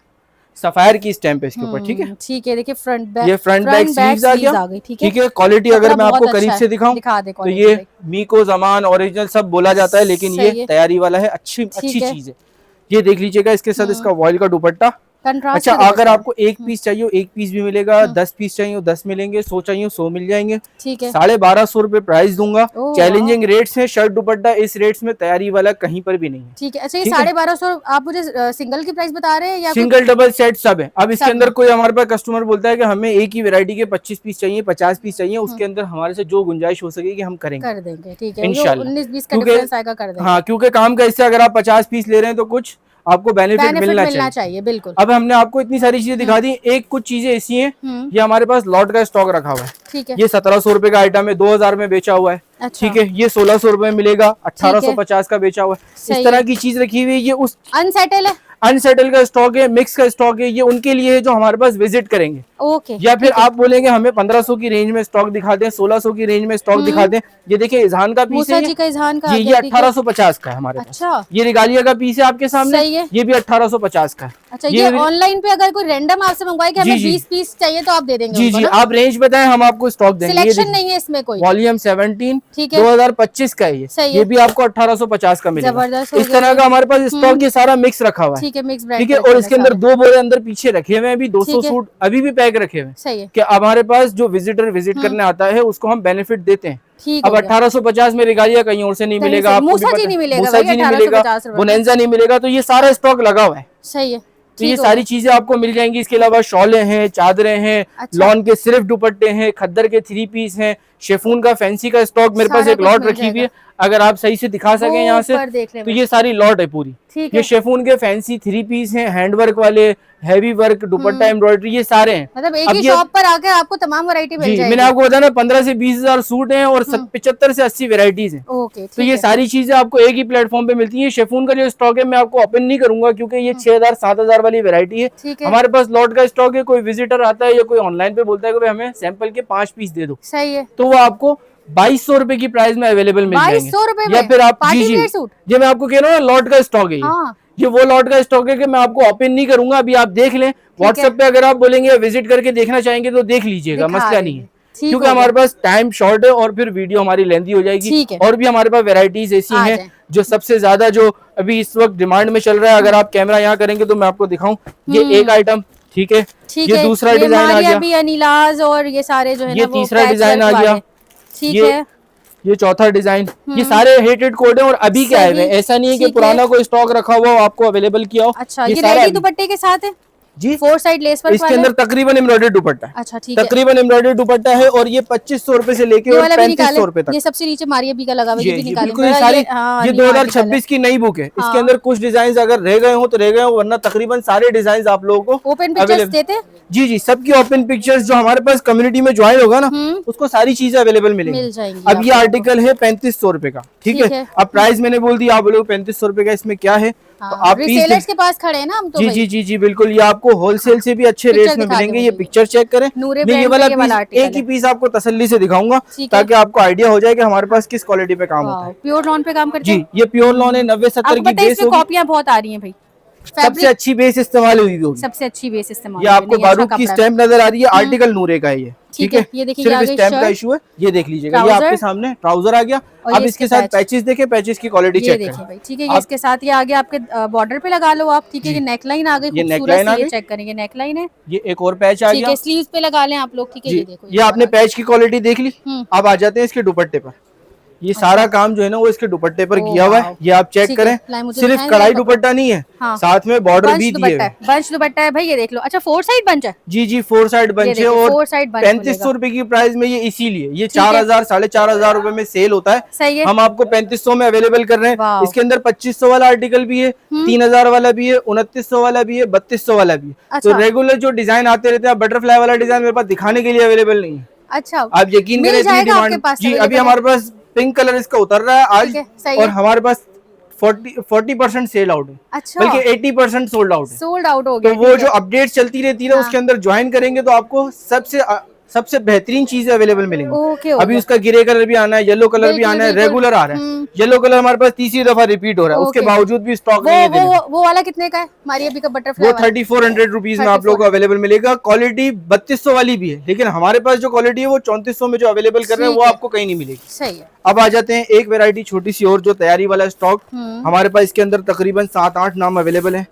सफायर की स्टैंप है इसके ऊपर, ठीक है। ठीक है, देखिए फ्रंट बैक, ये फ्रंट बैक स्लीव्स आ गया, ठीक है। क्वालिटी अगर मैं आपको करीब से दिखाऊं तो ये मीको जमान ओरिजिनल सब बोला जाता है, लेकिन ये तैयारी वाला है, अच्छी चीज है। ये देख लीजिएगा, इसके साथ इसका वॉइल का दुपट्टा। अच्छा, अगर आपको एक पीस चाहिए एक पीस भी मिलेगा, 10 पीस चाहिए 10 मिलेंगे, 100 चाहिए 100 मिल जाएंगे, ठीक है। 1250 रुपए प्राइस दूंगा, चैलेंजिंग रेट्स है। शर्ट दुपट्टा इस रेट्स में तैयारी वाला कहीं पर भी नहीं है, ठीक है। अच्छा, ये 1250 आप मुझे सिंगल की प्राइस बता रहे हैं या सिंगल डबल सेट सब है? अब इसके अंदर कोई हमारे पास कस्टमर बोलता है कि हमें एक ही वैरायटी के 25 पीस चाहिए 50 पीस चाहिए, उसके अंदर हमारे से जो गुंजाइश हो सकेगी हम करेंगे, कर देंगे, ठीक है, इंशाल्लाह। 19-20 का डिफरेंस आएगा, कर देंगे। हाँ, क्योंकि काम का हिस्सा अगर आप 50 पीस ले रहे हैं तो कुछ आपको बेनिफिट मिलना चाहिए। बिल्कुल। अब हमने आपको इतनी सारी चीजें दिखा दी, एक कुछ चीजें ऐसी हैं, ये हमारे पास लॉट का स्टॉक रखा हुआ है। ठीक है। ये 1700 रुपए का आइटम है, 2000 में बेचा हुआ है। अच्छा। ठीक है, ये 1600 रुपए में मिलेगा, 1850 का बेचा हुआ है। इस तरह की चीज रखी हुई है। ये उस अनसेटल है, अनसेटल का स्टॉक है, मिक्स का स्टॉक है, ये उनके लिए है जो हमारे पास विजिट करेंगे। ओके। या फिर आप बोलेंगे हमें 1500 की रेंज में स्टॉक दिखा दें, 1600 की रेंज में स्टॉक दिखा दें। ये देखिए इजहान का पीस है, ये 1850 का है हमारे पास। अच्छा। ये रिगालिया का पीस है आपके सामने, सही है। ये भी 1850 का है। अच्छा, ये ऑनलाइन पे अगर कोई रैंडम आपसे मंगवाए कि हमें 20 पीस चाहिए तो आप दे देंगे? जी जी, आप रेंज बताएं, हम आपको स्टॉक देंगे। सिलेक्शन नहीं है इसमें कोई। वॉल्यूम 17 ठीक है, 2025 का है ये भी आपको 1850 का मिलेगा। जबरदस्त। इस तरह का हमारे पास स्टॉक ये सारा मिक्स रखा हुआ है। ठीक है, मिक्स ठीक है। और इसके अंदर 2 बोरे अंदर पीछे रखे हुए हैं, अभी 200 सूट अभी भी पैक रखे हुए हैं। सही है कि हमारे पास जो विजिटर विजिट करने आता है उसको हम बेनिफिट देते हैं। अब 1850 में रिगालिया कहीं और से नहीं मिलेगा, आपको मूसा जी नहीं मिलेगा, बोनेंजा नहीं मिलेगा। तो ये सारा स्टॉक लगा हुआ है। सही है। तो ये सारी चीजें आपको मिल जाएंगी। इसके अलावा शॉले हैं, चादरें हैं, लॉन के सिर्फ दुपट्टे हैं, खद्दर के 3 पीस हैं, शेफून का फैंसी का स्टॉक मेरे पास एक लॉट रखी हुई है। अगर आप सही से दिखा सकें यहाँ से तो ये सारी लॉट है पूरी। ये शेफून के फैंसी 3 पीस हैं, हैंडवर्क वाले, हैवी वर्क, दुपट्टा एम्ब्रॉयडरी, ये सारे हैं। मतलब एक ही शॉप पर आकर आपको तमाम वैरायटी मिल जाएगी। मैंने आपको बताया ना 15 से 20 हजार सूट हैं और 75 से 80 वेराइटीज हैं। तो ये सारी चीजें आपको एक ही प्लेटफॉर्म पे मिलती है। शेफून का जो स्टॉक है मैं आपको ओपन नहीं करूंगा क्योंकि ये 6000 7000 वाली वेरायटी है। हमारे पास लॉट का स्टॉक है। कोई विजिटर आता है या कोई ऑनलाइन पे बोलता है कि हमें सैंपल के 5 पीस दे दो, सही है, तो वो आपको 2200 रुपए की प्राइस में अवेलेबल मिल जाएंगे। 2200 रुपए या फिर आप जी ये मैं आपको कह रहा हूँ लॉट का स्टॉक है। ये वो लॉट का स्टॉक है कि मैं आपको ओपन नहीं करूंगा, अभी आप देख लें। व्हाट्सएप पे अगर आप बोलेंगे विजिट करके देखना चाहेंगे तो देख लीजिएगा, मसला नहीं है। क्योंकि हमारे पास टाइम शॉर्ट है और फिर वीडियो हमारी लेंथी हो जाएगी। और भी हमारे पास वेराइटीज ऐसी हैं जो सबसे ज्यादा जो अभी इस वक्त डिमांड में चल रहा है। अगर आप कैमरा यहाँ करेंगे तो मैं आपको दिखाऊं, ये एक आइटम, ठीक है, ये दूसरा डिजाइन आ गया, अभी अनीलाज और ये सारे जो है ये तीसरा डिजाइन आ गया, ठीक है, ये चौथा डिजाइन। ये सारे हेटेड कोड है और अभी क्या है, ऐसा नहीं है कि पुराना कोई स्टॉक रखा हुआ हो आपको अवेलेबल किया हो। अच्छा, ये रेडी दुपट्टे के साथ है जी, 4 साइड लेस पर इसके अंदर तकरीबन एम्ब्रॉयडर्ड दुपट्टा है। अच्छा, ठीक है, तकरीबन एम्ब्रॉयडर्ड दुपट्टा है और ये 2500 रुपए से लेके 3500 रुपए तक। ये सबसे नीचे मारिया बी का लगा हुआ है, ये भी निकालें। बिल्कुल, ये 2026 की नई बुक है। इसके अंदर कुछ डिजाइन अगर रह गए हो तो रह गए हो, वरना तकरीबन सारे डिजाइन आप लोगों को ओपन पिक्चर्स देते हैं। जी जी, सबकी ओपन पिक्चर्स जो हमारे पास कम्युनिटी में ज्वाइन होगा ना उसको सारी चीजें अवेलेबल मिलेंगी। अब ये आर्टिकल है 3500 रुपए का, ठीक है। अब प्राइस मैंने बोल दिया, आप लोग 3500 रुपए का इसमें क्या है। तो आप रिसेलर्स के पास खड़े हैं ना हम तो। जी जी जी बिल्कुल, ये आपको होलसेल से भी अच्छे रेट्स में मिलेंगे। ये पिक्चर चेक करें, ये वाला पीस एक ही पीस आपको तसल्ली से दिखाऊंगा ताकि आपको आइडिया हो जाए कि हमारे पास किस क्वालिटी पे काम होता है। प्योर लॉन पे काम करते हैं जी, ये प्योर लॉन है, 90-70 की बेस होगी। कॉपियां बहुत आ रही हैं भाई, सबसे अच्छी बेस इस्तेमाल हुई होगी, सबसे अच्छी बेस इस्तेमाल। ये आपको बारूद की स्टैम्प नजर आ रही है, आर्टिकल नूरे का है ये, ठीक है। ये देखिए, सिर्फ स्टैम्प का इशू है। ये देख लीजिएगा, ये आपके सामने ट्राउजर आ गया। अब इसके साथ पैचेस देखें, पैचेस की क्वालिटी चेक करें, ठीक है। ये इसके साथ ये आ गया, आपके बॉर्डर पे लगा लो आप, ठीक है। ये नेकलाइन आ गई, ये नेकलाइन आ गई, चेक करेंगे, नेकलाइन है। ये एक और पैच आ गया, स्लीव्स पे लगा लें आप लोग, ठीक है। ये देखो, ये आपने पैच की क्वालिटी देख ली। अब आ जाते हैं इसके दुपट्टे पर। ये सारा काम जो है ना वो इसके दुपट्टे पर किया हुआ है, ये आप चेक करें। सिर्फ कढ़ाई दुपट्टा नहीं है, साथ में बॉर्डर भी दिए हुए, बंच दुपट्टा है भाई। ये देख लो, अच्छा 4 साइड बंच है। जी जी, 4 साइड बंच है और 3500 रुपए की प्राइस में ये, इसीलिए ये 4000 4500 रुपए में सेल होता है। सही है, हम आपको 3500 में अवेलेबल कर रहे हैं। इसके अंदर 2500 वाला आर्टिकल भी है, 3000 वाला भी है, 2900 वाला भी है, 3200 वाला भी है। तो रेगुलर जो डिजाइन आते रहते हैं, बटरफ्लाई वाला डिजाइन मेरे पास दिखाने के लिए अवेलेबल नहीं है। अच्छा, आप यकीन करें जी, अभी हमारे पास पिंक कलर इसका उतर रहा है आज, और हमारे पास 40% सेल आउट है। अच्छा, बल्कि 80% सोल्ड आउट है, सोल्ड आउट हो गया। तो वो जो अपडेट चलती रहती है उसके अंदर ज्वाइन करेंगे तो आपको सबसे बेहतरीन चीजें अवेलेबल मिलेंगी। अभी उसका ग्रे कलर भी आना है, येलो कलर भी आना है, रेगुलर आ रहा है। येलो कलर हमारे पास तीसरी दफा रिपीट हो रहा है, उसके बावजूद भी स्टॉक नहीं है। वो वाला कितने का है? मारिया बी का बटरफ्लाई, वो 3400 रुपीज में आप लोगों को अवेलेबल मिलेगा। क्वालिटी 3200 वाली भी है, लेकिन हमारे पास जो क्वालिटी है वो 3400 में जो अवेलेबल कर रहे हैं वो आपको कहीं नहीं मिलेगी। सही है। अब आ जाते हैं एक वैरायटी छोटी सी और, जो तैयारी वाला स्टॉक हमारे पास। इसके अंदर तकरीबन 7-8 नाम अवेलेबल है।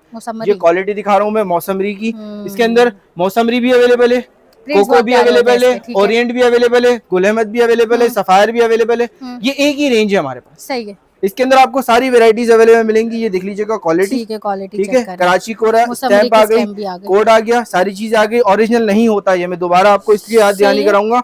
ये क्वालिटी दिखा रहा हूँ मैं मौसमरी की। इसके अंदर मौसमरी भी अवेलेबल है, कोको भी अवेलेबल है, ओरिएंट भी अवेलेबल है, गुल अहमद भी अवेलेबल है, सफायर भी अवेलेबल है। ये एक ही रेंज है हमारे पास। सही है। इसके अंदर आपको सारी वेराइटीज अवेलेबल मिलेंगी। ये देख लीजिएगा क्वालिटी, ठीक है। कराची कोरा स्टैम्प आ गई, कोड आ गया, सारी चीज आ गई। ओरिजिनल नहीं होता ये, मैं दोबारा आपको इसलिए याद दिलानी कराऊंगा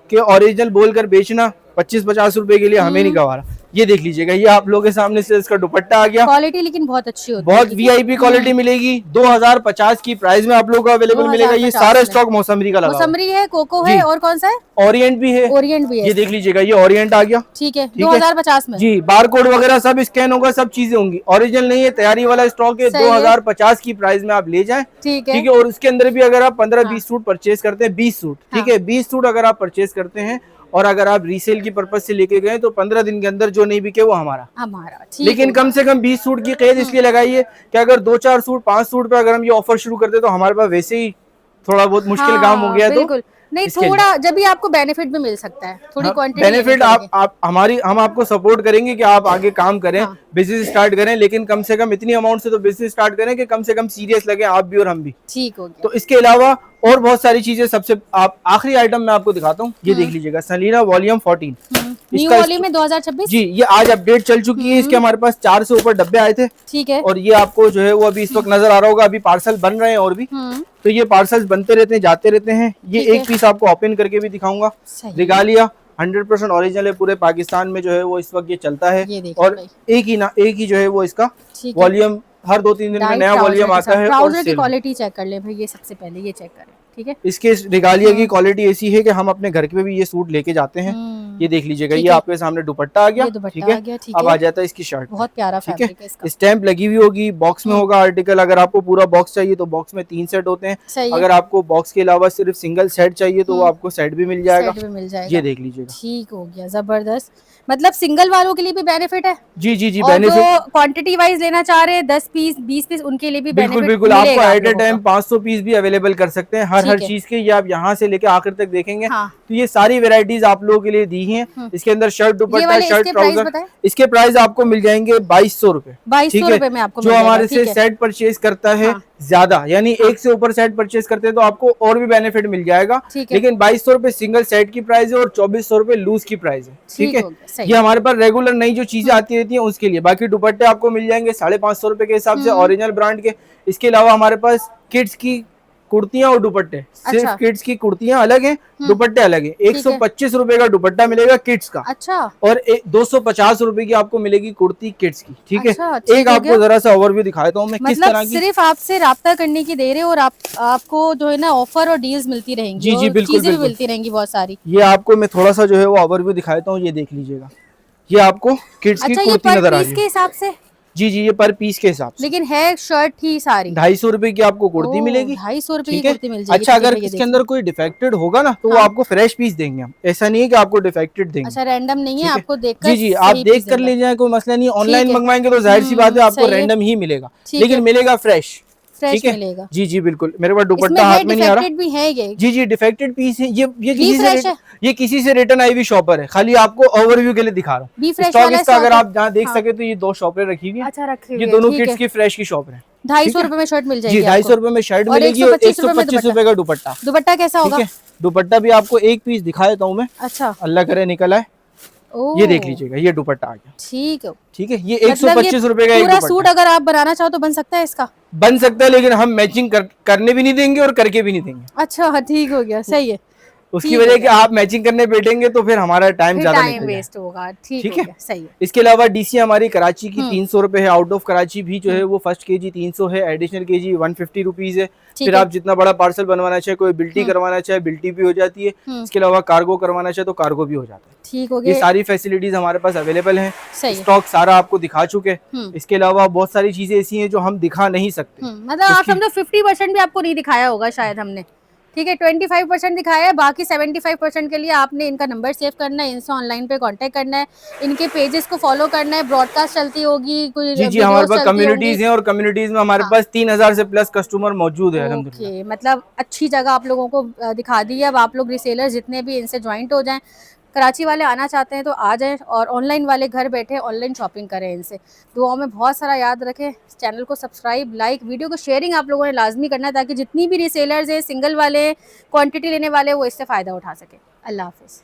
कि ओरिजिनल बोलकर बेचना 25-50 रुपए के लिए हमें नहीं गवा रहा। ये देख लीजिएगा, ये आप लोगों के सामने से इसका दुपट्टा आ गया। क्वालिटी लेकिन बहुत अच्छी होती है, बहुत वीआईपी क्वालिटी मिलेगी। 2050 की प्राइस में आप लोगों को अवेलेबल मिलेगा। ये 2050 सारा में। स्टॉक मौसमरी का लगा हुआ है। मौसमरी है, कोको जी। है, और कौन सा है? ओरिएंट भी है। ओरिएंट भी है। ये देख लीजिएगा, ये ओरिएंट आ गया। ठीक है, ठीक है। 2050 में। जी, बार कोड वगैरह सब स्कैन होगा, सब चीजें होंगी। ओरिजिनल नहीं है, तैयारी वाला स्टॉक है। सही है। 2050 की प्राइस में आप ले जाएं। ठीक है। ठीक है। और उसके अंदर भी अगर आप 15-20 हाँ। सूट परचेज करते हैं, 20 सूट, ठीक हाँ। है, 20 सूट अगर आप परचेज करते हैं और अगर आप रीसेल की पर्पज से लेके गए तो 15 दिन के अंदर जो नहीं बिके वो हमारा। ठीक लेकिन हो कम से कम 20 सूट की कैद इसलिए लगाइए कि अगर 2-4 सूट 5 सूट पे अगर हम ये ऑफर शुरू करते तो हमारे पास वैसे ही थोड़ा बहुत मुश्किल काम हो गया। तो बिल्कुल नहीं, इसके थोड़ा जब भी आपको बेनिफिट भी मिल सकता है, थोड़ी क्वांटिटी बेनिफिट आप हमारी हम आपको सपोर्ट करेंगे कि आप आगे काम करें, हाँ। बिजनेस स्टार्ट करें, लेकिन कम से कम इतनी अमाउंट से तो बिजनेस स्टार्ट करें कि कम से कम सीरियस लगे आप भी और हम भी। ठीक हो गया। तो इसके अलावा और बहुत सारी चीजें, सबसे आप आखिरी आइटम मैं आपको दिखाता हूँ। ये देख लीजिएगा, सलीना वॉल्यूम 14 न्यू वॉल्यूम में 2026। जी, ये आज अपडेट चल चुकी है। इसके हमारे पास 4 से ऊपर डब्बे आए थे। ठीक है। और ये आपको जो है वो अभी इस वक्त नजर आ रहा होगा, अभी पार्सल बन रहे हैं और भी। तो ये पार्सल्स बनते रहते हैं, जाते रहते हैं। ये ठीक है। एक पीस आपको ओपन करके भी दिखाऊंगा। सही। रिगालिया 100% ओरिजिनल है, पूरे पाकिस्तान में जो है वो इस वक्त ये चलता है। ये देखिए और भाई। एक ही जो है वो इसका ठीक है। वॉल्यूम हर 2-3 दिन में डाइट नया वॉल्यूम ट्राउजर के आता है। साथ। और ट्राउजर की सेल में। क्वालिटी चेक कर ले भाई, ये सबसे पहले ये चेक करें। ठीक है। इसके रिगालिया की क्वालिटी ऐसी है कि हम अपने घर पे भी ये सूट लेके जाते हैं। ये देख लीजिएगा, ठीक ये है। आपके सामने दुपट्टा आ गया। ये दुपट्टा ठीक है। आ गया, ठीक अब है। आ जाता है इसकी शर्ट। बहुत प्यारा ठीक फैब्रिक है है। इसका। स्टैंप लगी हुई होगी, बॉक्स में होगा आर्टिकल। अगर आपको पूरा बॉक्स चाहिए तो बॉक्स में 3 सेट होते हैं। सही है। अगर आपको बॉक्स के अलावा सिर्फ सिंगल सेट चाहिए तो वो आपको सेट भी मिल जाएगा। सेट भी मिल जाएगा। ये देख लीजिएगा। ठीक हो गया, जबरदस्त। मतलब सिंगल वालों के लिए भी बेनिफिट है। जी जी जी, और जो बेनिफिट क्वांटिटी वाइज लेना चाह रहे हैं 10 पीस 20 पीस, उनके लिए भी बिल्कुल बेनिफिट बिल्कुल। आपको मिलेगा आप एट ए लोगों टाइम को। 500 पीस भी अवेलेबल कर सकते हैं। हर ठीक है। चीज के ये आप यहाँ से लेके आखिर तक देखेंगे। हाँ। तो ये सारी वेराइटीज आप लोगों के लिए दी हैं। इसके अंदर शर्ट, ये दुपट्टा, वाले शर्ट, इसके प्राइस ट्राउजर। बताएं। इसके प्राइस आपको मिल जाएंगे 2200 रुपए। 2200 रुपए में आपको जो मिल जाएगा, हमारे से ठीक है। सेट परचेज करता है हाँ। ज्यादा, यानी एक से ऊपर सेट परचेज करते हैं तो आपको और भी बेनिफिट मिल जाएगा। ठीक है। लेकिन 2200 रुपए सिंगल सेट की प्राइस है और 2400 रुपए लूज की प्राइस है। ठीक है। हो गया, सही। ये हमारे पास रेगुलर नई जो चीजें आती रहती हैं उसके लिए। बाकी दुपट्टे आपको मिल जाएंगे 550 रुपए के हिसाब से, ओरिजिनल ब्रांड के। इसके अलावा हमारे पास किड्स की कुर्तियां और दुपट्टे, सिर्फ अच्छा। किड्स की कुर्तियां अलग हैं, दुपट्टे अलग हैं। 125 रुपए का दुपट्टा मिलेगा किड्स का। अच्छा। और 250 रुपए की आपको मिलेगी कुर्ती किड्स की। ठीक अच्छा, है। ठीक एक हो आपको गया। जरा सा ओवरव्यू दिखाता हूँ मैं किस मतलब तरह की। सिर्फ आपसे राब्ता करने की देर है और आपको जो है ना ऑफर और डील्स मिलती रहेंगी। जी जी, और बिल्कुल चीजें भी बिल्कुल। मिलती रहेंगी बहुत सारी। ये आपको मैं थोड़ा सा जो है वो ओवरव्यू दिखाता हूँ। ये देख लीजिएगा, ये आपको किड्स की अच्छा, ये कुर्ती पर नजर आ पीस रही के है। हिसाब से, जी जी, ये पर पीस के हिसाब से। लेकिन है शर्ट ही सारी। 250 रुपए की आपको कुर्ती मिलेगी। 250 रुपए की ठीक है। कुर्ती मिल जाएगी। अच्छा, ठीक है अगर भैया, इसके देखिए। अंदर कोई डिफेक्टेड होगा ना तो वो हाँ। आपको फ्रेश पीस देंगे हम। ऐसा नहीं है कि आपको डिफेक्टेड देंगे। अच्छा, रैंडम नहीं है, ठीक है। आपको देखकर जी जी, आप सही देख पीस कर देगा। ले जाए, कोई मसला नहीं। ऑनलाइन है। मंगवाएंगे तो जाहिर सी बात है आपको सही है। रैंडम ही मिलेगा, ठीक लेकिन है। मिलेगा फ्रेश। फ्रेश ठीक है। मिलेगा। जी जी बिल्कुल। मेरे पास इसमें दुपट्टा है हाथ में नहीं आ रहा। डिफेक्टेड भी है ये। जी जी, डिफेक्टेड पीस है ये। बी किसी फ्रेश से है। ये किसी से रिटर्न आई हुई शॉपर है। खाली आपको ओवरव्यू के लिए दिखा रहा बी हूँ। फ्रेश स्टॉक वाला इसका अगर stock आप जहाँ देख हाँ। सके तो ये 2 शॉपें रखी हुई है। अच्छा, रखे ये हुए दोनों ठीक किड्स है। की फ्रेश की शॉप है। 250 रुपए में शर्ट मिल जाएगी जी, 250 रुपए में शर्ट और मिलेगी और 125 रुपए में 125 रुपए का दुपट्टा। दुपट्टा कैसा ठीक होगा? है। दुपट्टा भी आपको एक पीस दिखा देता हूँ मैं, अच्छा। अल्लाह करे निकल आए। ओह, ये देख लीजिएगा, ये दुपट्टा आ गया। ठीक है। ठीक है। ये मतलब 125 रुपए का एक पूरा सूट दुपट्टा अगर आप बनाना चाहो तो बन सकता है इसका। बन सकता है, लेकिन हम मैचिंग करने भी नहीं देंगे और करके भी नहीं देंगे। अच्छा, हाँ, ठीक हो गया, सही है। उसकी ठीक वजह है। कि आप मैचिंग करने बैठेंगे तो फिर हमारा टाइम फिर ज्यादा टाइम निकल जाए। वेस्ट होगा। ठीक ठीक हो है। गया, सही है। इसके अलावा डीसी हमारी कराची की 300 रुपए है। आउट ऑफ कराची भी जो है वो फर्स्ट केजी 300 है, एडिशनल केजी 150 रुपीज है। फिर है। आप जितना बड़ा पार्सल बनवाना चाहे, कोई बिल्टी करवाना चाहे बिल्टी भी हो जाती है। इसके अलावा कार्गो करवाना चाहे तो कार्गो भी हो जाता है। ठीक हो ये गया, सारी फैसिलिटीज हमारे पास अवेलेबल हैं। सही है। स्टॉक सारा आपको दिखा चुके। इसके अलावा बहुत सारी चीजें ऐसी हैं जो हम दिखा नहीं सकते। मतलब आप समझो 50% भी आपको नहीं दिखाया होगा शायद हमने। ठीक है, 25% दिखाया है, बाकी 75% के लिए आपने इनका नंबर सेव करना है, इनसे ऑनलाइन पे कांटेक्ट करना है, इनके पेजेस को फॉलो करना है, ब्रॉडकास्ट चलती होगी, कोई जी जी, हमारे पास कम्युनिटीज हैं और कम्युनिटीज में हमारे पास 3000 से प्लस कस्टमर मौजूद है। अल्हम्दुलिल्लाह। ओके, मतलब अच्छी जगह आप लोगों को दिखा दी है। अब आप लोग रिसेलर जितने भी इनसे ज्वाइंट हो जाएं, कराची वाले आना चाहते हैं तो आ जाएं, और ऑनलाइन वाले घर बैठे ऑनलाइन शॉपिंग करें इनसे। दुआओं में बहुत सारा याद रखें। चैनल को सब्सक्राइब, लाइक, वीडियो को शेयरिंग आप लोगों ने लाजमी करना है ताकि जितनी भी रिसेलर्स हैं, सिंगल वाले, क्वांटिटी लेने वाले, वो इससे फ़ायदा उठा सके। अल्लाह हाफिज़।